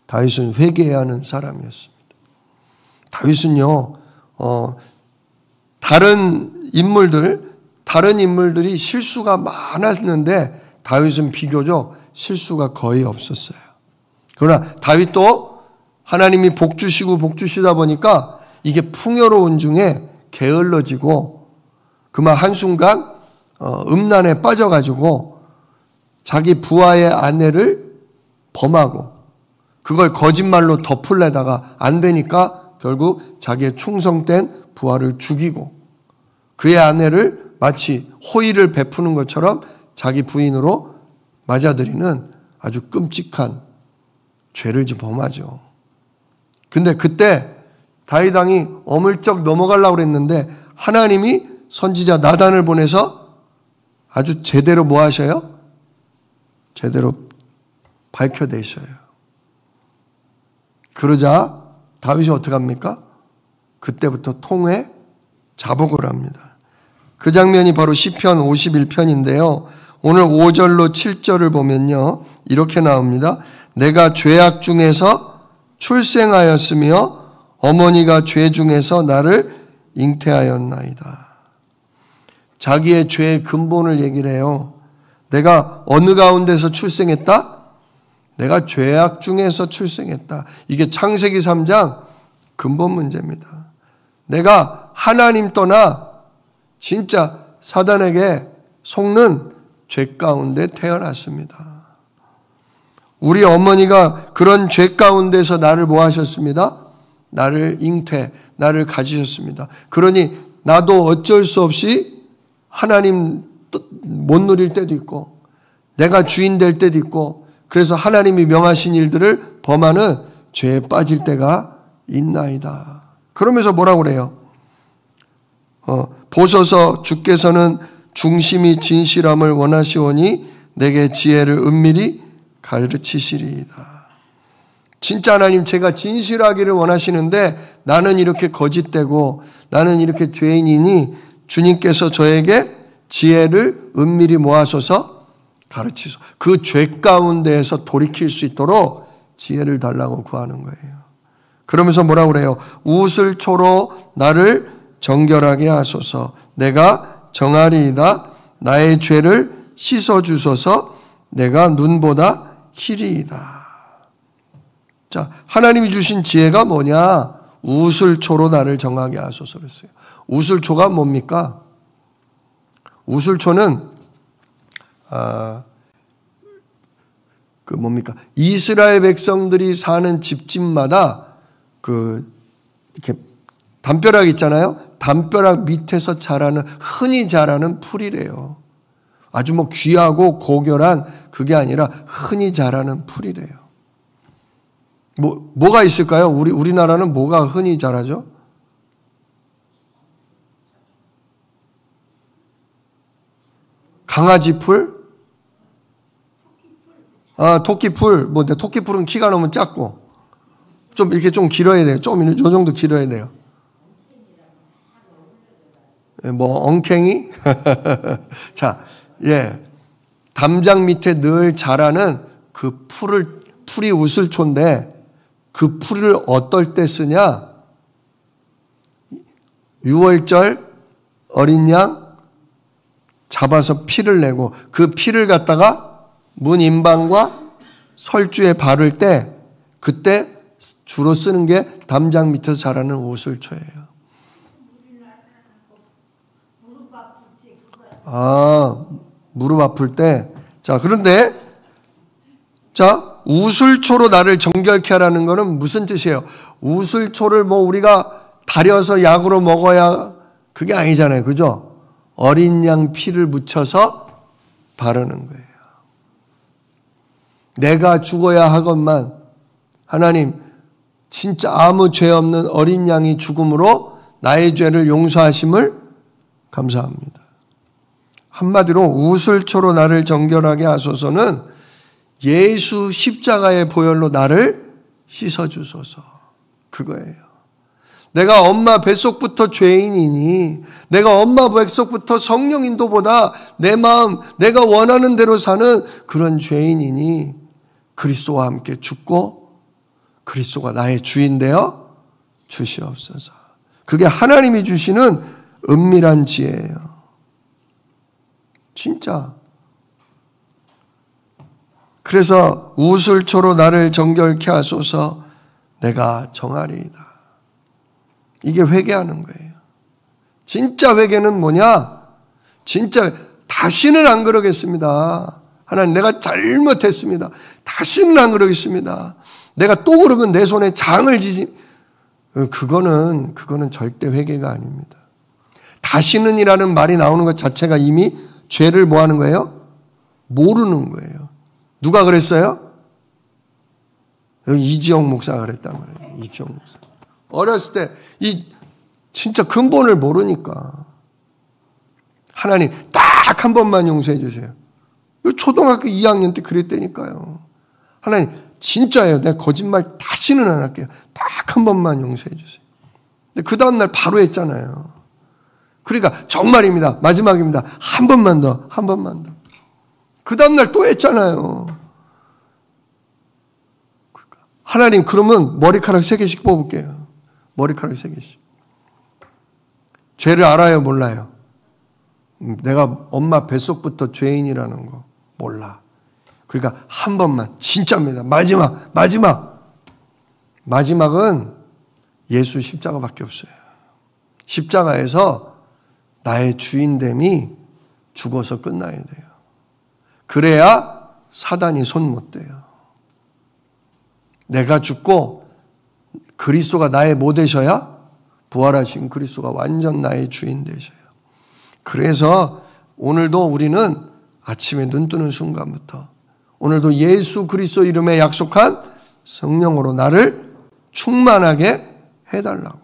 다윗은 회개해야 하는 사람이었습니다. 다윗은요, 다른 인물들이 실수가 많았는데 다윗은 비교적 실수가 거의 없었어요. 그러나 다윗도 하나님이 복 주시다 보니까 이게 풍요로운 중에 게을러지고 그만 한순간 음란에 빠져가지고 자기 부하의 아내를 범하고 그걸 거짓말로 덮으려다가 안 되니까 결국 자기의 충성된 부하를 죽이고 그의 아내를 마치 호의를 베푸는 것처럼 자기 부인으로 맞아들이는 아주 끔찍한 죄를 범하죠. 근데 그때 다윗 왕이 어물쩍 넘어가려고 그랬는데 하나님이 선지자 나단을 보내서 아주 제대로 뭐 하셔요? 제대로 밝혀내셔요. 그러자 다윗이 어떻게 합니까? 그때부터 통회 자복을 합니다. 그 장면이 바로 시편 51편인데요. 오늘 5절로 7절을 보면요, 이렇게 나옵니다. 내가 죄악 중에서 출생하였으며 어머니가 죄 중에서 나를 잉태하였나이다. 자기의 죄의 근본을 얘기를 해요. 내가 어느 가운데서 출생했다? 내가 죄악 중에서 출생했다. 이게 창세기 3장 근본 문제입니다. 내가 하나님 떠나 진짜 사단에게 속는 죄 가운데 태어났습니다. 우리 어머니가 그런 죄 가운데서 나를 뭐 하셨습니다? 나를 나를 가지셨습니다. 그러니 나도 어쩔 수 없이 하나님 못 누릴 때도 있고 내가 주인 될 때도 있고 그래서 하나님이 명하신 일들을 범하는 죄에 빠질 때가 있나이다. 그러면서 뭐라고 그래요? 보소서 주께서는 중심이 진실함을 원하시오니 내게 지혜를 은밀히 가르치시리이다. 진짜 하나님 제가 진실하기를 원하시는데 나는 이렇게 거짓되고 나는 이렇게 죄인이니 주님께서 저에게 지혜를 은밀히 모아서서 가르치소. 그 죄 가운데에서 돌이킬 수 있도록 지혜를 달라고 구하는 거예요. 그러면서 뭐라고 그래요? 우슬초로 나를 정결하게 하소서. 내가 정하리이다. 나의 죄를 씻어주소서. 내가 눈보다 희리이다. 자, 하나님이 주신 지혜가 뭐냐? 우슬초로 나를 정하게 하소서 그랬어요. 우슬초가 뭡니까? 우슬초는 이스라엘 백성들이 사는 집집마다 이렇게 담벼락 있잖아요. 담벼락 밑에서 자라는 흔히 자라는 풀이래요. 아주 귀하고 고결한 그게 아니라 흔히 자라는 풀이래요. 뭐가 있을까요? 우리나라는 뭐가 흔히 자라죠? 강아지 풀? 토끼풀. 근데 토끼풀은 키가 너무 작고 좀 이렇게 좀 길어야 돼요. 좀 이 정도 길어야 돼요. 엉캥이? 자, 담장 밑에 늘 자라는 그 풀이 우슬초인데 그 풀을 어떨 때 쓰냐? 6월절 어린 양 잡아서 피를 내고 그 피를 갖다가 문 인방과 설주에 바를 때 그때 주로 쓰는 게 담장 밑에서 자라는 우슬초예요. 무릎 아플 때. 자, 그런데 자, 우슬초로 나를 정결케 하라는 것은 무슨 뜻이에요? 우슬초를 우리가 다려서 약으로 먹어야 그게 아니잖아요. 그죠? 어린 양 피를 묻혀서 바르는 거예요. 내가 죽어야 하건만 하나님 진짜 아무 죄 없는 어린 양이 죽음으로 나의 죄를 용서하심을 감사합니다. 한마디로 우슬초로 나를 정결하게 하소서는 예수 십자가의 보혈로 나를 씻어주소서. 그거예요. 내가 엄마 뱃속부터 죄인이니 내가 엄마 뱃속부터 성령 인도보다 내 마음 내가 원하는 대로 사는 그런 죄인이니 그리스도와 함께 죽고 그리스도가 나의 주인 되어 주시옵소서. 그게 하나님이 주시는 은밀한 지혜예요. 진짜. 그래서 우슬초로 나를 정결케 하소서 내가 정하리이다. 이게 회개하는 거예요. 진짜 회개는 뭐냐? 진짜 다시는 안 그러겠습니다. 하나님 내가 잘못했습니다. 다시는 안 그러겠습니다. 내가 또 그러면 내 손에 장을 지지. 그거는 절대 회개가 아닙니다. 다시는이라는 말이 나오는 것 자체가 이미 죄를 뭐 하는 거예요? 모르는 거예요. 누가 그랬어요? 이지영 목사가 그랬단 말이에요. 이지영 목사. 어렸을 때 이 진짜 근본을 모르니까 하나님 딱 한 번만 용서해 주세요. 초등학교 2학년 때 그랬다니까요. 하나님 진짜예요. 내가 거짓말 다시는 안 할게요. 딱 한 번만 용서해 주세요. 근데 그 다음날 바로 했잖아요. 그러니까 정말입니다. 마지막입니다. 한 번만 더. 그 다음날 또 했잖아요. 하나님 그러면 머리카락 3개씩 뽑을게요. 머리카락 3개씩. 죄를 알아요? 몰라요? 내가 엄마 뱃속부터 죄인이라는 거 몰라. 그러니까 한 번만 진짜입니다. 마지막은 예수 십자가밖에 없어요. 십자가에서 나의 주인됨이 죽어서 끝나야 돼요. 그래야 사단이 손 못 대요. 내가 죽고 그리스도가 나의 뭐 되셔야? 부활하신 그리스도가 완전 나의 주인 되셔요. 그래서 오늘도 우리는 아침에 눈 뜨는 순간부터 오늘도 예수 그리스도 이름에 약속한 성령으로 나를 충만하게 해달라고.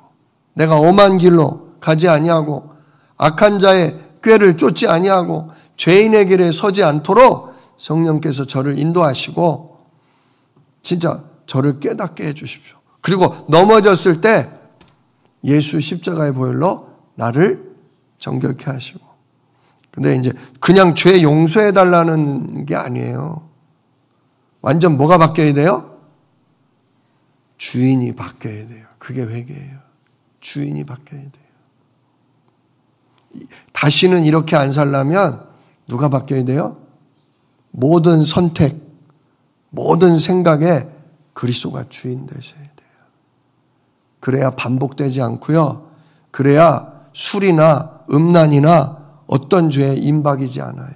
내가 엄한 길로 가지 아니하고 악한 자의 꾀를 쫓지 아니하고 죄인의 길에 서지 않도록 성령께서 저를 인도하시고 진짜 저를 깨닫게 해주십시오. 그리고 넘어졌을 때 예수 십자가의 보혈로 나를 정결케 하시고. 근데 이제 그냥 죄 용서해달라는 게 아니에요. 완전 뭐가 바뀌어야 돼요? 주인이 바뀌어야 돼요. 그게 회개예요. 주인이 바뀌어야 돼요. 다시는 이렇게 안 살려면 누가 바뀌어야 돼요? 모든 선택, 모든 생각에 그리스도가 주인 되셔야 돼요. 그래야 반복되지 않고요. 그래야 술이나 음란이나 어떤 죄에 임박이지 않아요.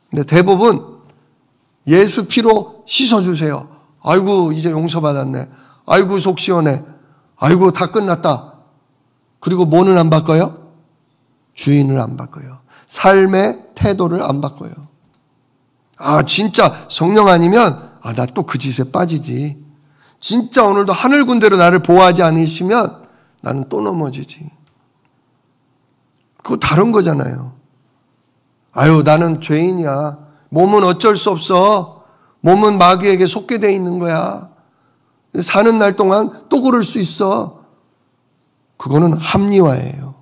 근데 대부분 예수 피로 씻어주세요. 아이고 이제 용서받았네. 아이고 속 시원해. 아이고 다 끝났다. 그리고 뭐는 안 바꿔요? 주인을 안 바꿔요. 삶의 태도를 안 바꿔요. 아 진짜 성령 아니면 나 또 그 짓에 빠지지. 진짜 오늘도 하늘 군대로 나를 보호하지 않으시면 나는 또 넘어지지. 그거 다른 거잖아요. 아유 나는 죄인이야. 몸은 어쩔 수 없어. 몸은 마귀에게 속게 돼 있는 거야. 사는 날 동안 또 그럴 수 있어. 그거는 합리화예요.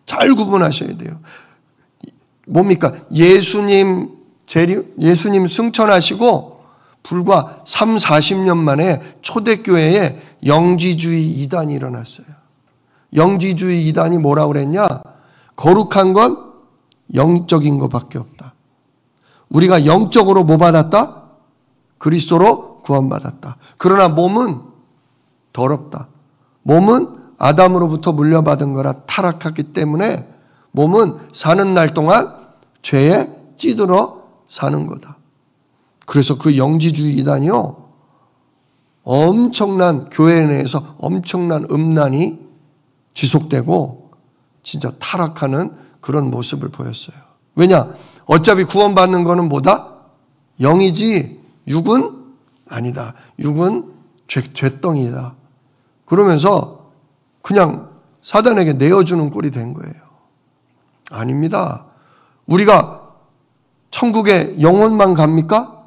잘 구분하셔야 돼요. 뭡니까? 예수님 승천하시고 불과 3, 40년 만에 초대교회에 영지주의 이단이 일어났어요. 영지주의 이단이 뭐라고 그랬냐? 거룩한 건 영적인 것밖에 없다. 우리가 영적으로 뭐 받았다? 그리스도로 구원받았다. 그러나 몸은 더럽다. 몸은 아담으로부터 물려받은 거라 타락했기 때문에 몸은 사는 날 동안 죄에 찌들어 사는 거다. 그래서 그 영지주의 이단이요, 엄청난, 교회 내에서 엄청난 음란이 지속되고 진짜 타락하는 그런 모습을 보였어요. 왜냐? 어차피 구원받는 거는 뭐다? 영이지 육은 아니다. 육은 죄덩이다. 그러면서 그냥 사단에게 내어주는 꼴이 된 거예요. 아닙니다. 우리가 천국에 영혼만 갑니까?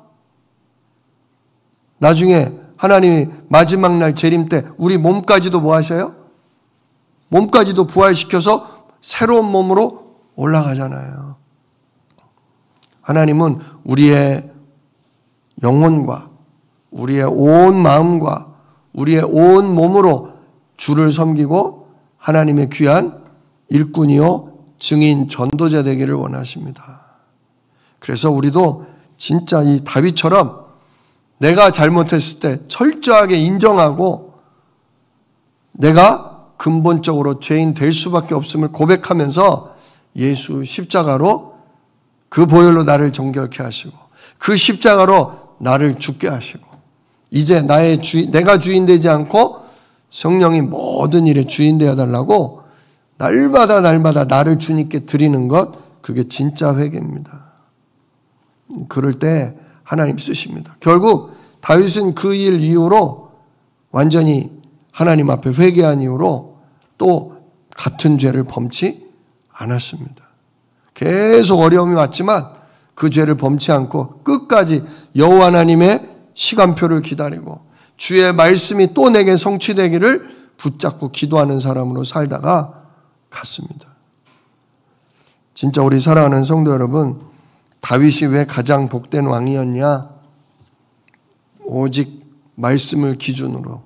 나중에 하나님이 마지막 날 재림 때 우리 몸까지도 뭐 하셔요? 몸까지도 부활시켜서 새로운 몸으로 올라가잖아요. 하나님은 우리의 영혼과 우리의 온 마음과 우리의 온 몸으로 주를 섬기고 하나님의 귀한 일꾼이요 증인 전도자 되기를 원하십니다. 그래서 우리도 진짜 이 다윗처럼 내가 잘못했을 때 철저하게 인정하고 내가 근본적으로 죄인 될 수밖에 없음을 고백하면서 예수 십자가로 그 보혈로 나를 정결케 하시고 그 십자가로 나를 죽게 하시고 이제 내가 주인 되지 않고 성령이 모든 일의 주인 되어 달라고 날마다 나를 주님께 드리는 것, 그게 진짜 회개입니다. 그럴 때 하나님 쓰십니다. 결국 다윗은 그 일 이후로 완전히 하나님 앞에 회개한 이후로 또 같은 죄를 범치 않았습니다. 계속 어려움이 왔지만 그 죄를 범치 않고 끝까지 여호와 하나님의 시간표를 기다리고 주의 말씀이 또 내게 성취되기를 붙잡고 기도하는 사람으로 살다가 갔습니다. 진짜 우리 사랑하는 성도 여러분, 다윗이 왜 가장 복된 왕이었냐? 오직 말씀을 기준으로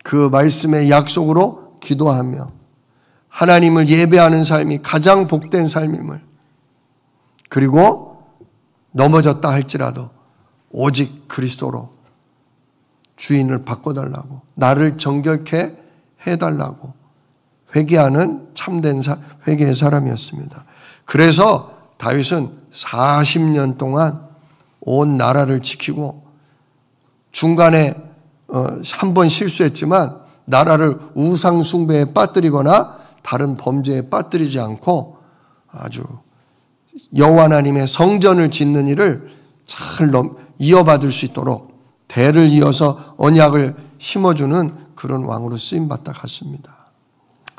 그 말씀의 약속으로 기도하며 하나님을 예배하는 삶이 가장 복된 삶임을, 그리고 넘어졌다 할지라도 오직 그리스도로 주인을 바꿔달라고, 나를 정결케 해달라고 회개하는 참된 회개의 사람이었습니다. 그래서 다윗은 40년 동안 온 나라를 지키고 중간에 한 번 실수했지만 나라를 우상 숭배에 빠뜨리거나 다른 범죄에 빠뜨리지 않고 아주 여호와 하나님의 성전을 짓는 일을 잘 이어받을 수 있도록 대를 이어서 언약을 심어주는 그런 왕으로 쓰임받다 갔습니다.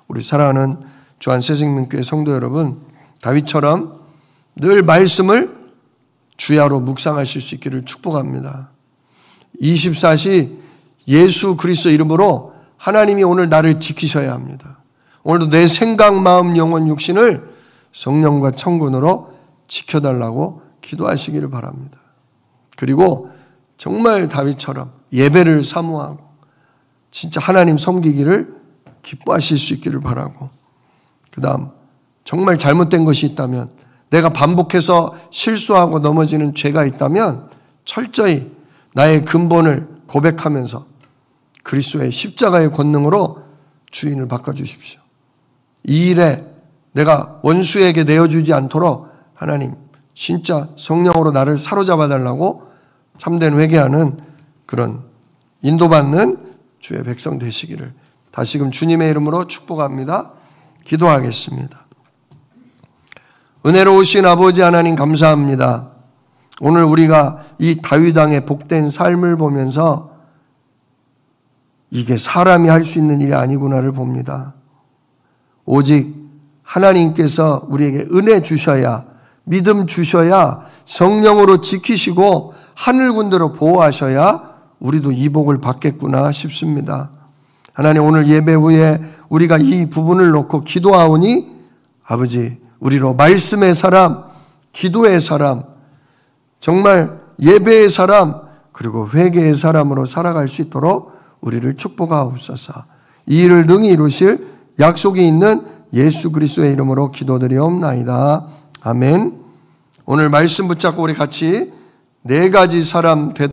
우리 사랑하는 주한 새생명교회 성도 여러분, 다윗처럼 늘 말씀을 주야로 묵상하실 수 있기를 축복합니다. 24시 예수 그리스도 이름으로 하나님이 오늘 나를 지키셔야 합니다. 오늘도 내 생각, 마음, 영혼, 육신을 성령과 천군으로 지켜달라고 기도하시기를 바랍니다. 그리고 정말 다윗처럼 예배를 사모하고 진짜 하나님 섬기기를 기뻐하실 수 있기를 바라고, 그 다음 정말 잘못된 것이 있다면, 내가 반복해서 실수하고 넘어지는 죄가 있다면 철저히 나의 근본을 고백하면서 그리스도의 십자가의 권능으로 주인을 바꿔주십시오. 이 일에 내가 원수에게 내어주지 않도록 하나님 진짜 성령으로 나를 사로잡아 달라고 참된 회개하는 그런 인도받는 주의 백성 되시기를 다시금 주님의 이름으로 축복합니다. 기도하겠습니다. 은혜로우신 아버지 하나님 감사합니다. 오늘 우리가 이 다윗 왕의 복된 삶을 보면서 이게 사람이 할 수 있는 일이 아니구나를 봅니다. 오직 하나님께서 우리에게 은혜 주셔야, 믿음 주셔야, 성령으로 지키시고 하늘 군대로 보호하셔야 우리도 이 복을 받겠구나 싶습니다. 하나님, 오늘 예배 후에 우리가 이 부분을 놓고 기도하오니 아버지, 우리로 말씀의 사람, 기도의 사람, 정말 예배의 사람, 그리고 회개의 사람으로 살아갈 수 있도록 우리를 축복하옵소서. 이 일을 능히 이루실 약속이 있는 예수 그리스도의 이름으로 기도드리옵나이다. 아멘. 오늘 말씀 붙잡고 우리 같이 4가지 사람 되도록